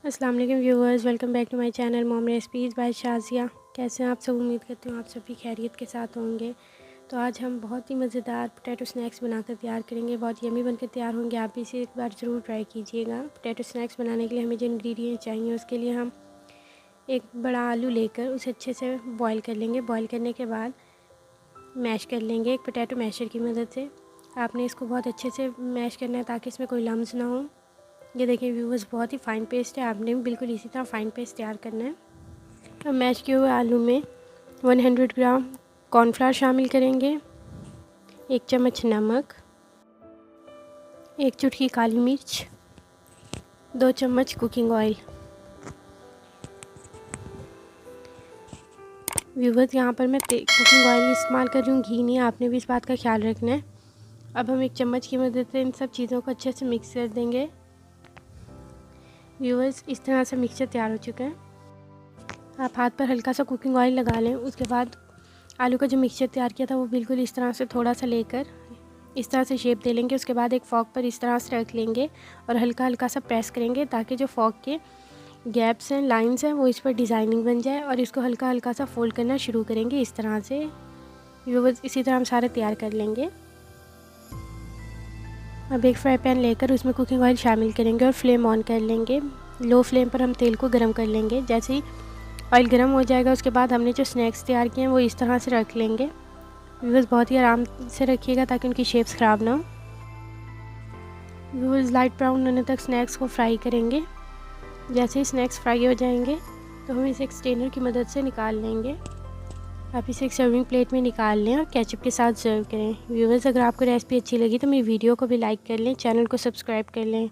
अस्सलाम वालेकुम viewers, welcome back to my channel mom recipes by Shazia. कैसे हैं आप सब? उम्मीद करती हूँ आप सभी खैरियत के साथ होंगे। तो आज हम बहुत ही मज़ेदार पोटैटो स्नैक्स बनाकर तैयार करेंगे। बहुत यमी बनकर तैयार होंगे। आप भी इसे एक बार ज़रूर ट्राई कीजिएगा। पोटैटो स्नैक्स बनाने के लिए हमें जो इंग्रेडिएंट चाहिए उसके लिए हम एक बड़ा आलू लेकर उसे अच्छे से बॉयल कर लेंगे। बॉयल करने के बाद मैश कर लेंगे एक पोटैटो मैशर की मदद से। आपने इसको बहुत अच्छे से मैश करना है ताकि इसमें कोई लम्स ना हो। ये देखिए व्यूअर्स, बहुत ही फ़ाइन पेस्ट है। आपने भी बिल्कुल इसी तरह फ़ाइन पेस्ट तैयार करना है। अब मैश किए हुए आलू में 100 ग्राम कॉर्नफ्लावर शामिल करेंगे, 1 चम्मच नमक, 1 चुटकी काली मिर्च, 2 चम्मच कुकिंग ऑयल। व्यूअर्स, यहाँ पर मैं कुकिंग ऑयल इस्तेमाल कर रही हूँ, घी नहीं। आपने भी इस बात का ख्याल रखना है। अब हम 1 चम्मच की मदद से इन सब चीज़ों को अच्छे से मिक्स कर देंगे। व्यूअर्स, इस तरह से मिक्सचर तैयार हो चुका है। आप हाथ पर हल्का सा कुकिंग ऑयल लगा लें। उसके बाद आलू का जो मिक्सचर तैयार किया था वो बिल्कुल इस तरह से थोड़ा सा लेकर इस तरह से शेप दे लेंगे। उसके बाद एक फॉक पर इस तरह से रख लेंगे और हल्का हल्का सा प्रेस करेंगे ताकि जो फॉक के गैप्स हैं, लाइंस हैं, वो इस पर डिज़ाइनिंग बन जाए। और इसको हल्का हल्का सा फोल्ड करना शुरू करेंगे इस तरह से। व्यूअर्स, इसी तरह हम सारे तैयार कर लेंगे। अब एक फ्राई पैन लेकर उसमें कुकिंग ऑयल शामिल करेंगे और फ्लेम ऑन कर लेंगे। लो फ्लेम पर हम तेल को गर्म कर लेंगे। जैसे ही ऑयल गर्म हो जाएगा उसके बाद हमने जो स्नैक्स तैयार किए हैं वो इस तरह से रख लेंगे। व्यूअर्स, बहुत ही आराम से रखिएगा ताकि उनकी शेप्स ख़राब ना हो। व्यूअर्स, लाइट ब्राउन होने तक स्नैक्स को फ्राई करेंगे। जैसे ही स्नैक्स फ्राई हो जाएंगे तो हम इसे एक स्ट्रेनर की मदद से निकाल लेंगे। आप इसे एक सर्विंग प्लेट में निकाल लें और केचप के साथ सर्व करें। व्यूअर्स, अगर आपको रेसिपी अच्छी लगी तो मेरी वीडियो को भी लाइक कर लें, चैनल को सब्सक्राइब कर लें।